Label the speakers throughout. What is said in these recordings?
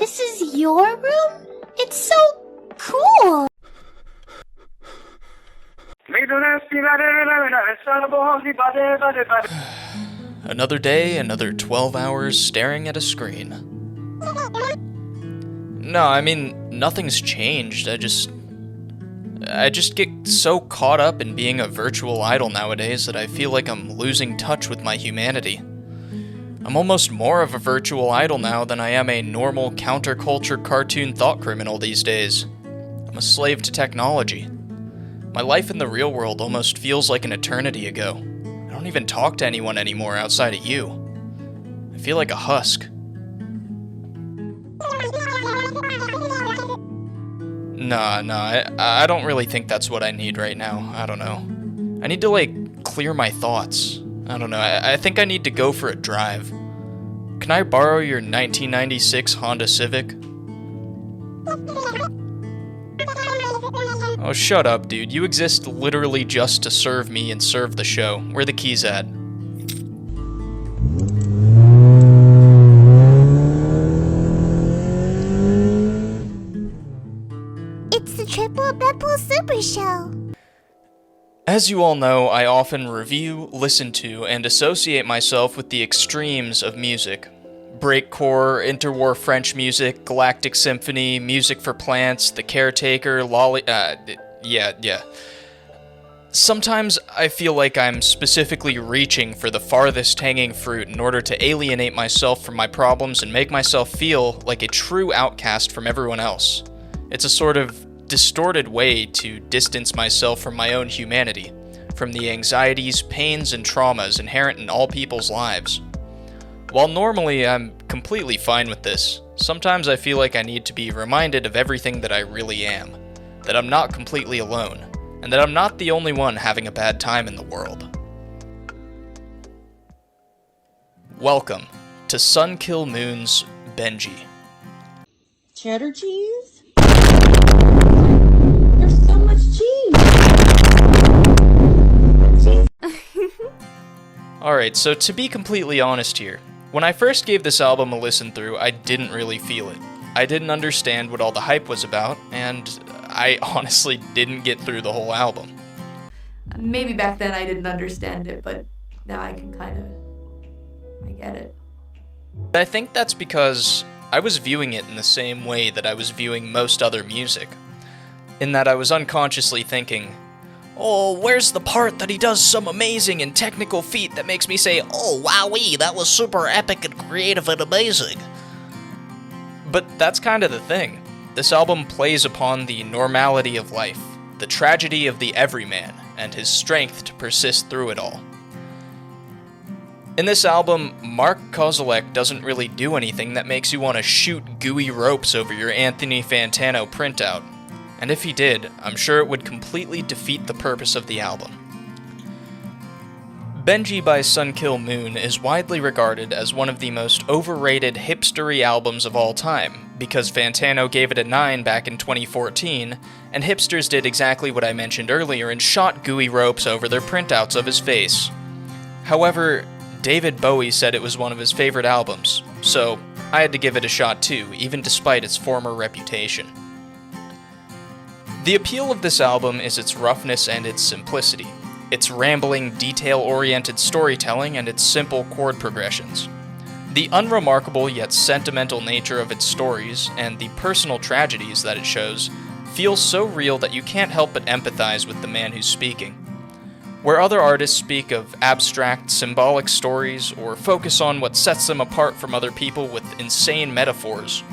Speaker 1: This is your room? It's so cool!
Speaker 2: Another day, another 12 hours staring at a screen. No, I mean, nothing's changed. I just get so caught up in being a virtual idol nowadays that I feel like I'm losing touch with my humanity. I'm almost more of a virtual idol now than I am a normal counterculture cartoon thought criminal these days. I'm a slave to technology. My life in the real world almost feels like an eternity ago. I don't even talk to anyone anymore outside of you. I feel like a husk. Nah, I don't really think that's what I need right now. I don't know. I need to, clear my thoughts. I don't know, I think I need to go for a drive. Can I borrow your 1996 Honda Civic? Oh, shut up, dude. You exist literally just to serve me and serve the show. Where are the keys at?
Speaker 1: It's the Triple Bepple Super Show.
Speaker 2: As you all know, I often review, listen to, and associate myself with the extremes of music. Breakcore, interwar French music, galactic symphony, music for plants, The Caretaker, yeah. Sometimes I feel like I'm specifically reaching for the farthest hanging fruit in order to alienate myself from my problems and make myself feel like a true outcast from everyone else. It's a sort of distorted way to distance myself from my own humanity, from the anxieties, pains, and traumas inherent in all people's lives. While normally I'm completely fine with this, sometimes I feel like I need to be reminded of everything that I really am, that I'm not completely alone, and that I'm not the only one having a bad time in the world. Welcome to Sun Kil Moon's Benji.
Speaker 3: Cheddar cheese? There's so much cheese!
Speaker 2: Alright, so to be completely honest here, when I first gave this album a listen through, I didn't really feel it. I didn't understand what all the hype was about, and I honestly didn't get through the whole album.
Speaker 4: Maybe back then I didn't understand it, but now I get it.
Speaker 2: I think that's because I was viewing it in the same way that I was viewing most other music. In that I was unconsciously thinking, oh, where's the part that he does some amazing and technical feat that makes me say, oh, wowee, that was super epic and creative and amazing. But that's kind of the thing. This album plays upon the normality of life, the tragedy of the everyman, and his strength to persist through it all. In this album, Mark Kozelek doesn't really do anything that makes you want to shoot gooey ropes over your Anthony Fantano printout. And if he did, I'm sure it would completely defeat the purpose of the album. Benji by Sun Kil Moon is widely regarded as one of the most overrated hipstery albums of all time, because Fantano gave it a 9 back in 2014, and hipsters did exactly what I mentioned earlier and shot gooey ropes over their printouts of his face. However, David Bowie said it was one of his favorite albums, so I had to give it a shot too, even despite its former reputation. The appeal of this album is its roughness and its simplicity, its rambling, detail-oriented storytelling, and its simple chord progressions. The unremarkable yet sentimental nature of its stories, and the personal tragedies that it shows, feels so real that you can't help but empathize with the man who's speaking. Where other artists speak of abstract, symbolic stories, or focus on what sets them apart from other people with insane metaphors,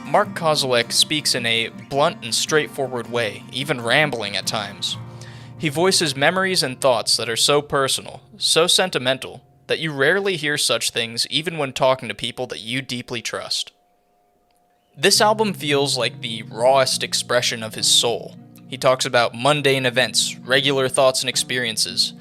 Speaker 2: Mark Kozelek speaks in a blunt and straightforward way, even rambling at times. He voices memories and thoughts that are so personal, so sentimental, that you rarely hear such things even when talking to people that you deeply trust. This album feels like the rawest expression of his soul. He talks about mundane events, regular thoughts and experiences,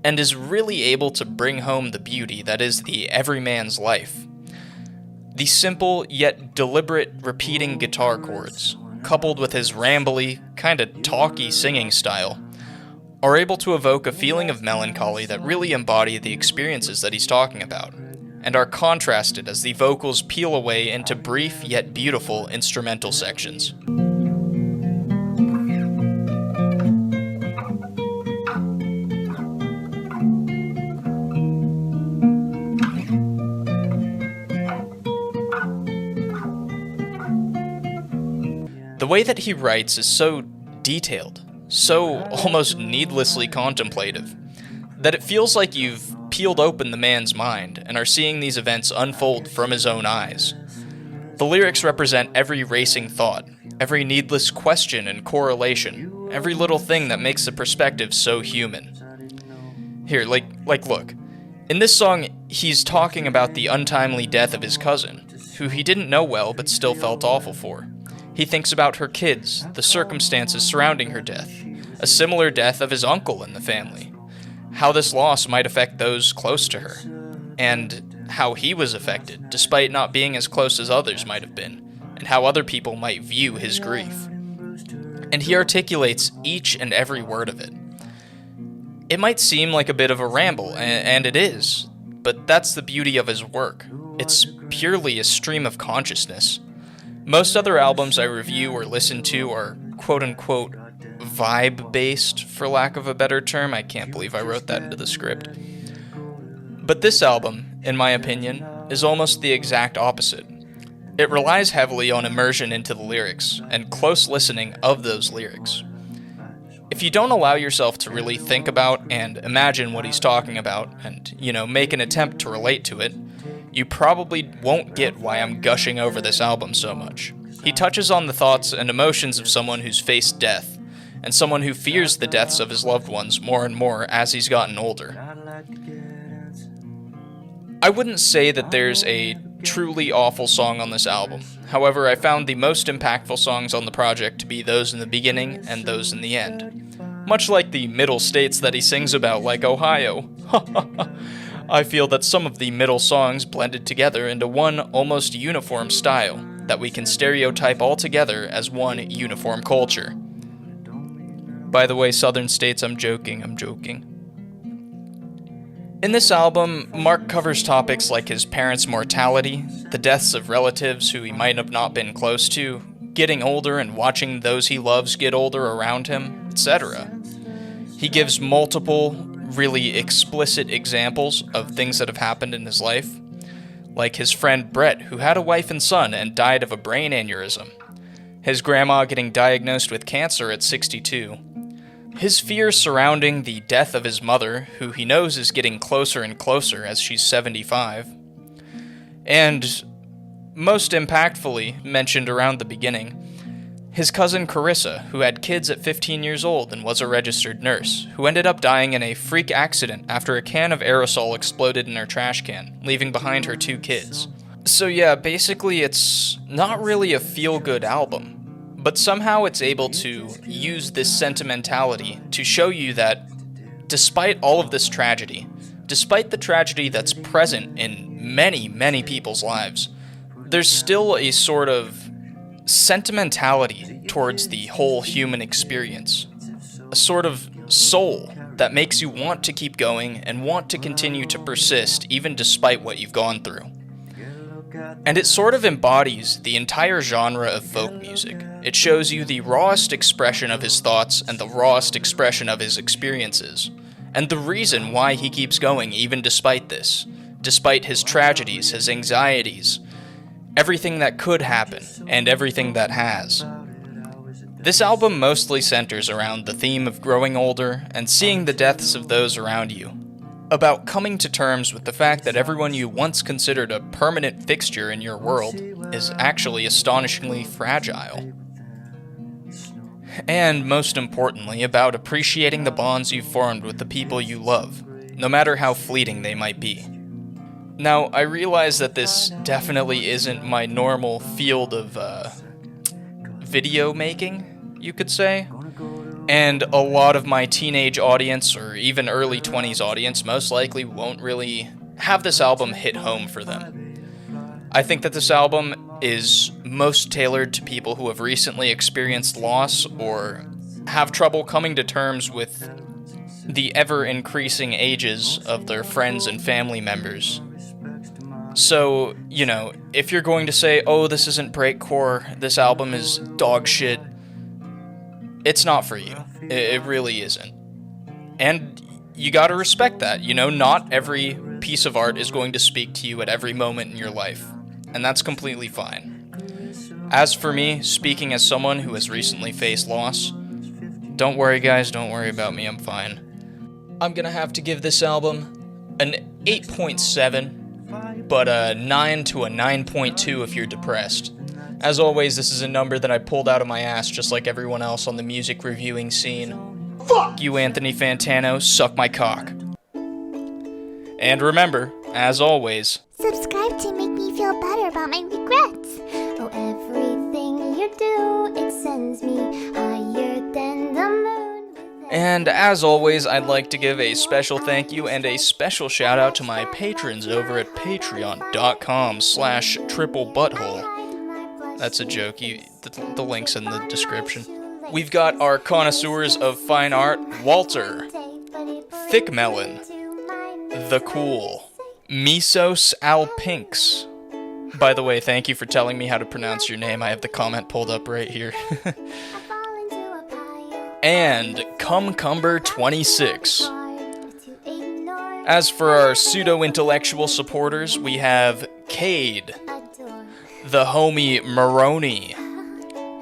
Speaker 2: and is really able to bring home the beauty that is the everyman's life. The simple yet deliberate repeating guitar chords, coupled with his rambly, kinda talky singing style, are able to evoke a feeling of melancholy that really embody the experiences that he's talking about, and are contrasted as the vocals peel away into brief yet beautiful instrumental sections. The way that he writes is so detailed, so almost needlessly contemplative, that it feels like you've peeled open the man's mind and are seeing these events unfold from his own eyes. The lyrics represent every racing thought, every needless question and correlation, every little thing that makes the perspective so human. Here, look. In this song, he's talking about the untimely death of his cousin, who he didn't know well but still felt awful for. He thinks about her kids, the circumstances surrounding her death, a similar death of his uncle in the family, how this loss might affect those close to her, and how he was affected, despite not being as close as others might have been, and how other people might view his grief. And he articulates each and every word of it. It might seem like a bit of a ramble, and it is, but that's the beauty of his work. It's purely a stream of consciousness. Most other albums I review or listen to are quote-unquote vibe-based, for lack of a better term. I can't believe I wrote that into the script. But this album, in my opinion, is almost the exact opposite. It relies heavily on immersion into the lyrics, and close listening of those lyrics. If you don't allow yourself to really think about and imagine what he's talking about, and, make an attempt to relate to it, you probably won't get why I'm gushing over this album so much. He touches on the thoughts and emotions of someone who's faced death, and someone who fears the deaths of his loved ones more and more as he's gotten older. I wouldn't say that there's a truly awful song on this album. However, I found the most impactful songs on the project to be those in the beginning and those in the end. Much like the middle states that he sings about, like Ohio. I feel that some of the middle songs blended together into one almost uniform style that we can stereotype all together as one uniform culture. By the way, southern states, I'm joking. In this album, Mark covers topics like his parents' mortality, the deaths of relatives who he might have not been close to, getting older and watching those he loves get older around him, etc. He gives multiple, really explicit examples of things that have happened in his life, like his friend Brett, who had a wife and son and died of a brain aneurysm, his grandma getting diagnosed with cancer at 62, his fears surrounding the death of his mother, who he knows is getting closer and closer as she's 75, and, most impactfully, mentioned around the beginning, his cousin Carissa, who had kids at 15 years old and was a registered nurse, who ended up dying in a freak accident after a can of aerosol exploded in her trash can, leaving behind her 2 kids. So yeah, basically it's not really a feel-good album, but somehow it's able to use this sentimentality to show you that despite all of this tragedy, despite the tragedy that's present in many, many people's lives, there's still a sort of sentimentality towards the whole human experience. A sort of soul that makes you want to keep going and want to continue to persist even despite what you've gone through. And it sort of embodies the entire genre of folk music. It shows you the rawest expression of his thoughts and the rawest expression of his experiences, and the reason why he keeps going even despite this, despite his tragedies, his anxieties, everything that could happen, and everything that has. This album mostly centers around the theme of growing older and seeing the deaths of those around you, about coming to terms with the fact that everyone you once considered a permanent fixture in your world is actually astonishingly fragile. And, most importantly, about appreciating the bonds you've formed with the people you love, no matter how fleeting they might be. Now, I realize that this definitely isn't my normal field of, video making, you could say, and a lot of my teenage audience, or even early 20s audience, most likely won't really have this album hit home for them. I think that this album is most tailored to people who have recently experienced loss or have trouble coming to terms with the ever-increasing ages of their friends and family members. So, you know, if you're going to say, oh, this isn't breakcore, this album is dog shit, it's not for you. It really isn't. And you gotta respect that, you know, not every piece of art is going to speak to you at every moment in your life, and that's completely fine. As for me, speaking as someone who has recently faced loss, don't worry guys, don't worry about me, I'm fine. I'm gonna have to give this album an 8.7, but a 9 to a 9.2 if you're depressed. As always, this is a number that I pulled out of my ass just like everyone else on the music reviewing scene. Fuck you, Anthony Fantano, suck my cock. And remember, as always,
Speaker 1: Subscribe to make me feel better about my regrets. Oh, everything you do, it sends me higher than the moon.
Speaker 2: and as always, I'd like to give a special thank you and a special shout out to my patrons over at patreon.com/triplebutthole. That's a joke, the link's in the description. We've got our connoisseurs of fine art, Walter, Thick Melon, The Cool, Misos Alpinks. By the way, thank you for telling me how to pronounce your name. I have the comment pulled up right here. And Cumcumber26. As for our pseudo-intellectual supporters, we have Cade, the homie Maroney,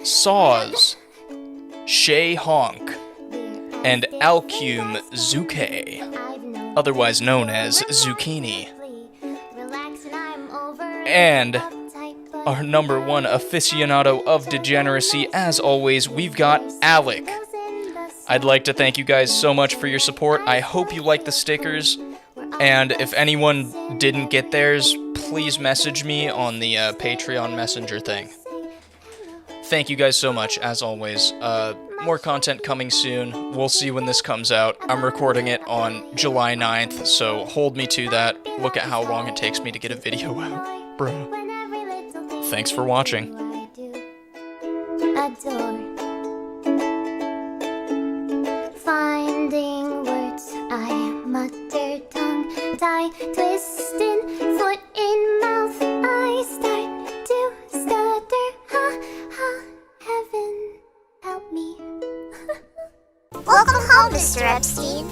Speaker 2: Saws, Shay Honk, and Alcume Zuke, otherwise known as Zucchini. And our number one aficionado of degeneracy, as always, we've got Alec. I'd like to thank you guys so much for your support. I hope you like the stickers, and if anyone didn't get theirs, please message me on the Patreon Messenger thing. Thank you guys so much, as always. More content coming soon. We'll see when this comes out. I'm recording it on July 9th, so hold me to that. Look at how long it takes me to get a video out, bruh. Thanks for watching.
Speaker 1: Finding words, I mutter, tongue tie, twisting, foot in mouth, I start to stutter. Ha ha, heaven help me.
Speaker 5: Welcome home, Mr. Epstein.